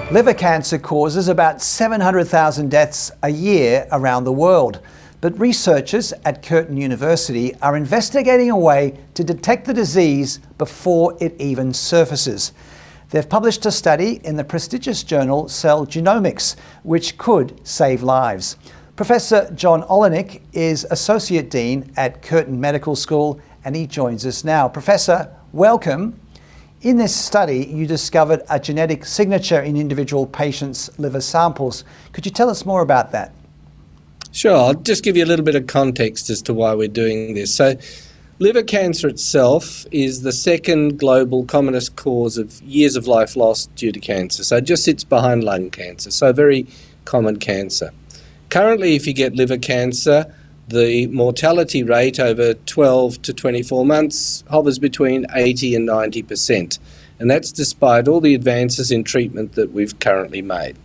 Liver cancer causes about 700,000 deaths a year around the world. But researchers at Curtin University are investigating a way to detect the disease before it even surfaces. They've published a study in the prestigious journal Cell Genomics, which could save lives. Professor JOHN OLYNYK is Associate Dean at Curtin Medical School, and he joins us now. Professor, welcome. In this study, you discovered a genetic signature in individual patients' liver samples. Could you tell us more about that? Sure, I'll just give you a little bit of context as to why we're doing this. So, liver cancer itself is the second global commonest cause of years of life lost due to cancer. So it just sits behind lung cancer, so a very common cancer. Currently, if you get liver cancer, the mortality rate over 12 to 24 months hovers between 80 and 90%. And that's despite all the advances in treatment that we've currently made.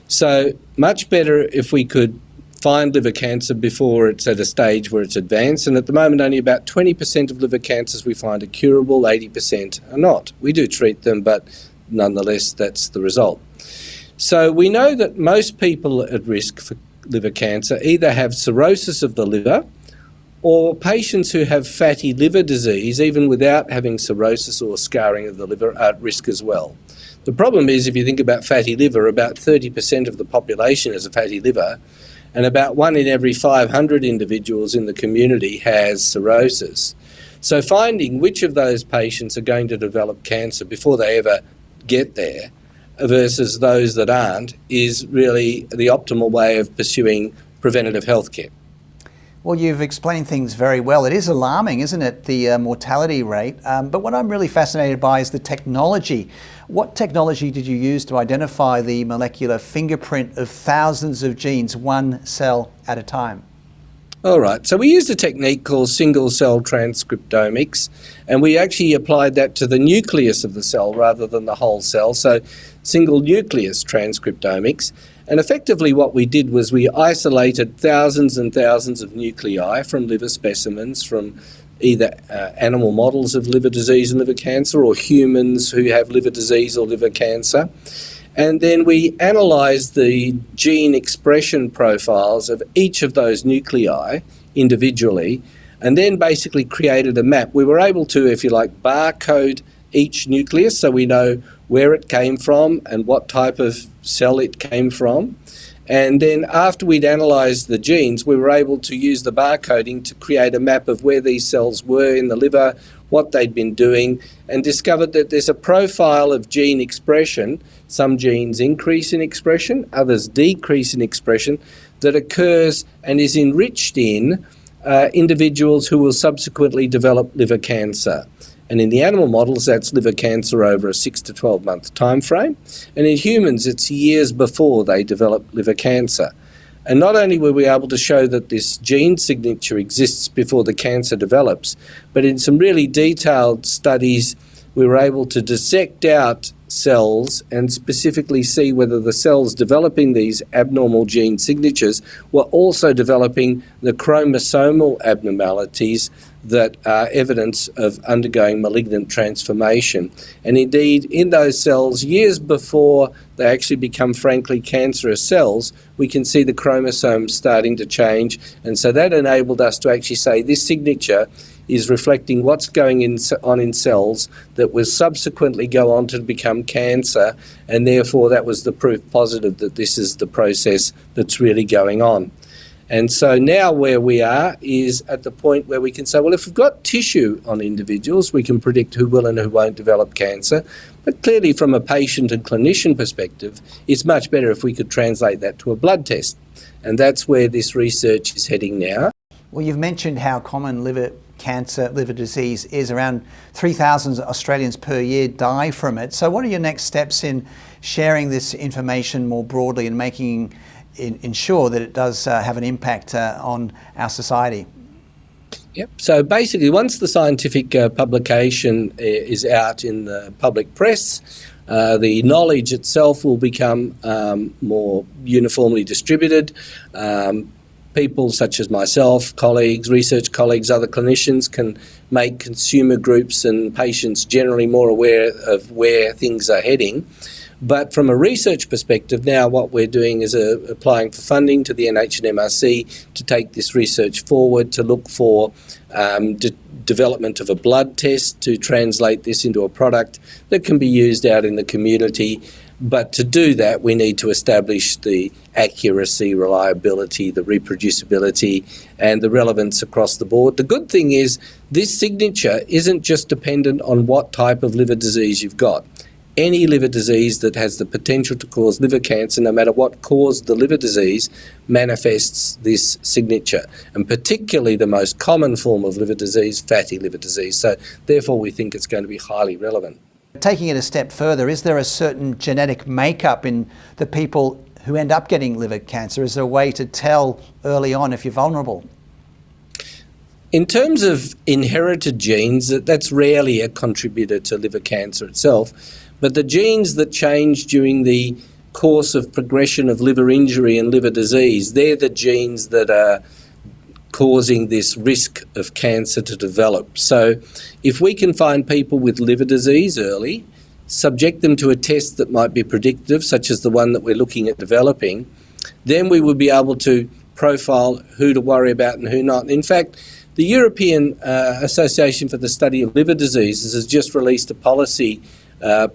So much better if we could find liver cancer before it's at a stage where it's advanced. And at the moment, only about 20% of liver cancers we find are curable, 80% are not. We do treat them, but nonetheless, that's the result. So we know that most people at risk for liver cancer either have cirrhosis of the liver, or patients who have fatty liver disease, even without having cirrhosis or scarring of the liver, are at risk as well. The problem is, if you think about fatty liver, about 30% of the population has a fatty liver, and about 1 in every 500 individuals in the community has cirrhosis. So finding which of those patients are going to develop cancer before they ever get there versus those that aren't is really the optimal way of pursuing preventative health care. Well, you've explained things very well. It is alarming, isn't it, the mortality rate? But what I'm really fascinated by is the technology. What technology did you use to identify the molecular fingerprint of thousands of genes, one cell at a time? All right, so we used a technique called single-cell transcriptomics, and we actually applied that to the nucleus of the cell rather than the whole cell, so single nucleus transcriptomics. And effectively what we did was we isolated thousands and thousands of nuclei from liver specimens from either animal models of liver disease and liver cancer, or humans who have liver disease or liver cancer. And then we analysed the gene expression profiles of each of those nuclei individually, and then basically created a map. We were able to, if you like, barcode each nucleus so we know where it came from and what type of cell it came from. And then after we'd analysed the genes, we were able to use the barcoding to create a map of where these cells were in the liver, what they'd been doing, and discovered that there's a profile of gene expression. Some genes increase in expression, others decrease in expression, that occurs and is enriched in individuals who will subsequently develop liver cancer. And in the animal models, that's liver cancer over a 6 to 12 month time frame. And in humans, it's years before they develop liver cancer. And not only were we able to show that this gene signature exists before the cancer develops, but in some really detailed studies, we were able to dissect out cells and specifically see whether the cells developing these abnormal gene signatures were also developing the chromosomal abnormalities that are evidence of undergoing malignant transformation. And indeed, in those cells, years before they actually become frankly cancerous cells, we can see the chromosomes starting to change. And so that enabled us to actually say this signature is reflecting what's going on in cells that will subsequently go on to become cancer, and therefore that was the proof positive that this is the process that's really going on. And so now where we are is at the point where we can say, well, if we've got tissue on individuals, we can predict who will and who won't develop cancer. But clearly from a patient and clinician perspective, it's much better if we could translate that to a blood test. And that's where this research is heading now. Well, you've mentioned how common liver cancer, liver disease is. Around 3,000 Australians per year die from it. So what are your next steps in sharing this information more broadly and making ensure that it does have an impact on our society? Yep. So basically, once the scientific publication is out in the public press, the knowledge itself will become more uniformly distributed. People such as myself, colleagues, research colleagues, other clinicians can make consumer groups and patients generally more aware of where things are heading. But from a research perspective, now what we're doing is applying for funding to the NH and MRC to take this research forward, to look for development of a blood test to translate this into a product that can be used out in the community. But to do that, we need to establish the accuracy, reliability, the reproducibility, and the relevance across the board. The good thing is this signature isn't just dependent on what type of liver disease you've got. Any liver disease that has the potential to cause liver cancer, no matter what caused the liver disease, manifests this signature, and particularly the most common form of liver disease, fatty liver disease. So therefore we think it's going to be highly relevant. Taking it a step further, is there a certain genetic makeup in the people who end up getting liver cancer? Is there a way to tell early on if you're vulnerable? In terms of inherited genes, that's rarely a contributor to liver cancer itself, but the genes that change during the course of progression of liver injury and liver disease, they're the genes that are causing this risk of cancer to develop. So if we can find people with liver disease early, subject them to a test that might be predictive, such as the one that we're looking at developing, then we would be able to profile who to worry about and who not. In fact, the European Association for the Study of Liver Diseases has just released a policy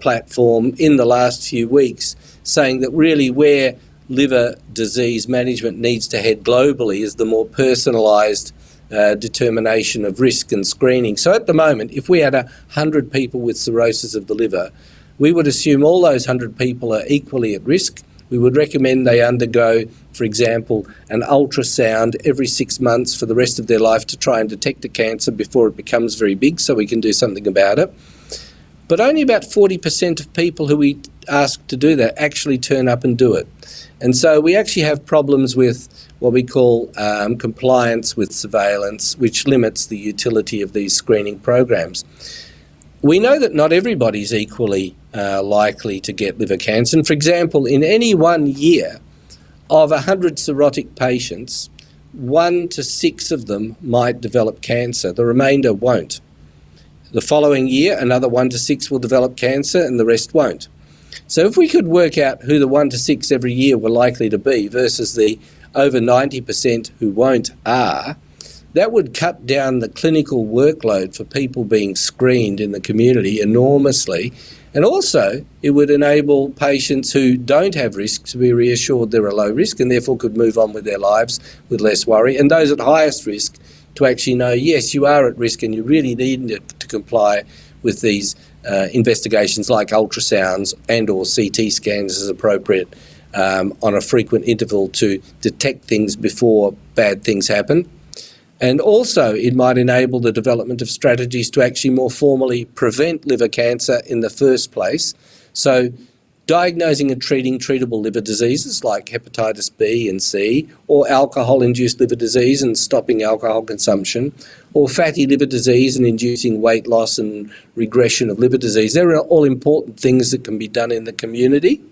platform in the last few weeks saying that really where liver disease management needs to head globally is the more personalised determination of risk and screening. So at the moment, if we had 100 people with cirrhosis of the liver, we would assume all those 100 people are equally at risk. We would recommend they undergo, for example, an ultrasound every 6 months for the rest of their life to try and detect a cancer before it becomes very big so we can do something about it. But only about 40% of people who we ask to do that actually turn up and do it. And so we actually have problems with what we call compliance with surveillance, which limits the utility of these screening programs. We know that not everybody's equally likely to get liver cancer. And for example, in any 1 year of 100 cirrhotic patients, 1 to 6 of them might develop cancer. The remainder won't. The following year, another 1 to 6 will develop cancer and the rest won't. So if we could work out who the 1 to 6 every year were likely to be versus the over 90% who won't are, that would cut down the clinical workload for people being screened in the community enormously. And also, it would enable patients who don't have risk to be reassured they're a low risk and therefore could move on with their lives with less worry. And those at highest risk to actually know, yes, you are at risk and you really need to comply with these investigations like ultrasounds and or CT scans as appropriate on a frequent interval to detect things before bad things happen. And also it might enable the development of strategies to actually more formally prevent liver cancer in the first place. So diagnosing and treating treatable liver diseases like hepatitis B and C, or alcohol-induced liver disease and stopping alcohol consumption, or fatty liver disease and inducing weight loss and regression of liver disease. They're all important things that can be done in the community.